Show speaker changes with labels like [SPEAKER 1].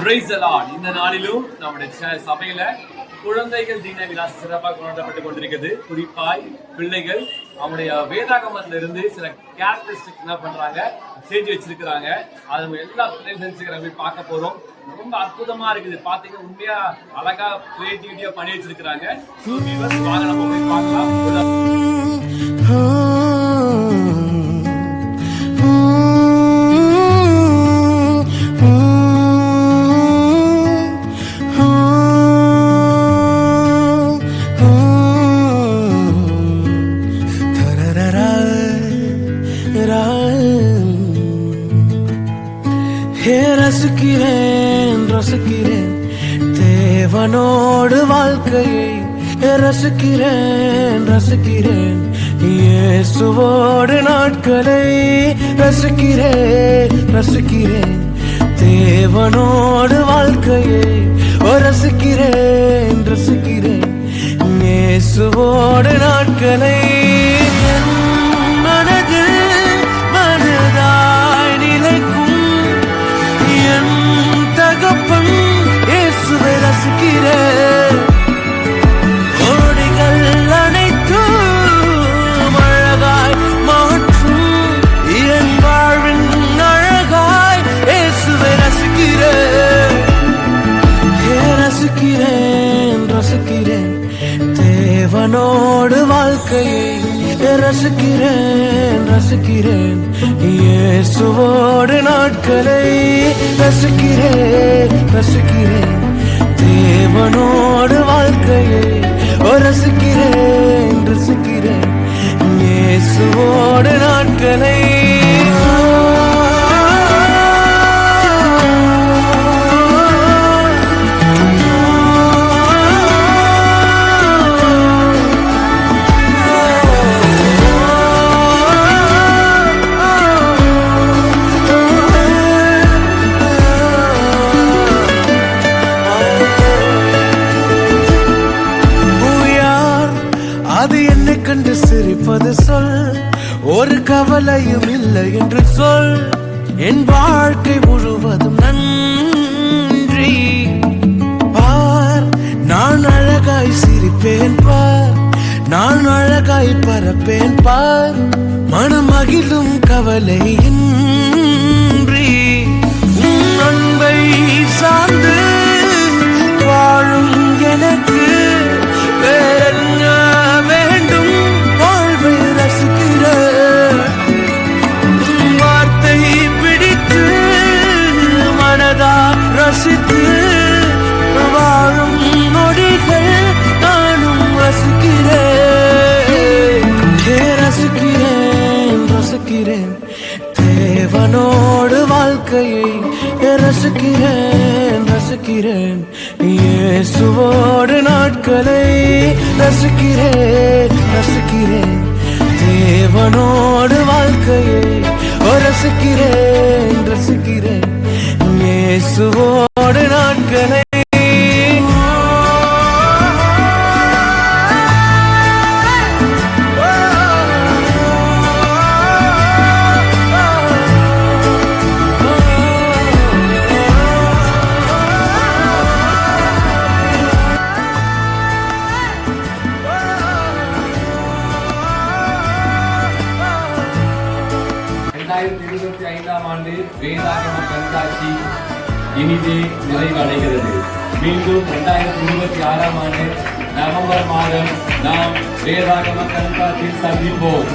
[SPEAKER 1] Praise the Lord. இந்த நாளிலும் நம்முடைய சபையில குழந்தைகள் தின விழா சிறப்பாக கொண்டாடப்பட்டுக் கொண்டிருக்கிறது. குறிப்பாய் பிள்ளைகள் அவங்களுடைய வேதாகமத்துல இருந்து சில கேரக்டரிஸ்டிக் என்ன பண்றாங்க செஞ்சு வச்சிருக்கிறாங்க. அது எல்லா பிள்ளைகளும் செஞ்சுக்கிறாங்க. போய் பார்க்க போறோம். ரொம்ப அற்புதமா இருக்குது. பாத்தீங்க உண்மையா அழகா கிரியேட்டிவிட்டியா பண்ணி வச்சிருக்கிறாங்க. வாங்க நம்ம போய் பார்க்கலாம்.
[SPEAKER 2] ரசிக்கிறேன் தேவனோடு வாழ்க்கையை ரசிக்கிறேன் இயேசுவோடு நாட்களை ரசிக்கிறேன் தேவனோடு வாழ்க்கையை ரசிக்கிறேன் இயேசுவோடு நாட்களை மனதாய் நிலைக்கும் ரசிக்கிறேன் கோடிகள் அனைத்தும் அழகாய் மாற்றும் என் வாழ்வின் அழகாய் இயேசுவை ரசிக்கிறேன் தேவனோடு வாழ்க்கையை ரசிக்கிறேன் இயேசுவோடு நாட்களை ரசிக்கிறேன் தேவனோடு வாழ்க்கையை ரசிக்கிறேன் இயேசுவோடு நாட்களை கண்டு சிரிப்பது சொல், ஒரு கவலையும் இல்லை என்று சொல். என் வாழ்க்கை முழுவதும் நன்றி பார். நான் அழகாய் சிரிப்பேன் பார், நான் அழகாய் பறப்பேன் பார். மனமகிழும் கவலையின்றி அன்பை சார்ந்து வாழும் எனக்கு வேறென்ன வேண்டும்? வாழ்வை ரசிக்கிறேன், வார்த்தை பிடித்து மனதா ரசித்து வாழும் நொடிகள் நானும் ரசிக்கிறேன் தேவனோடு வாழ்க்கையை ரசிக்கிறேன் இயேசுவோடு நாட்களை ரசிக்கிறேன் தேவனோடு வாழ்க்கையை ரசிக்கிறேன் இயேசுவோடு நாட்களை
[SPEAKER 1] ஆண்டு வேதாகம கண்காட்சி இனிதே நிறைவடைகிறது. மீண்டும் 2026 ஆண்டு நவம்பர் மாதம் நாம் வேதாகம கண்காட்சியில் சந்திப்போம்.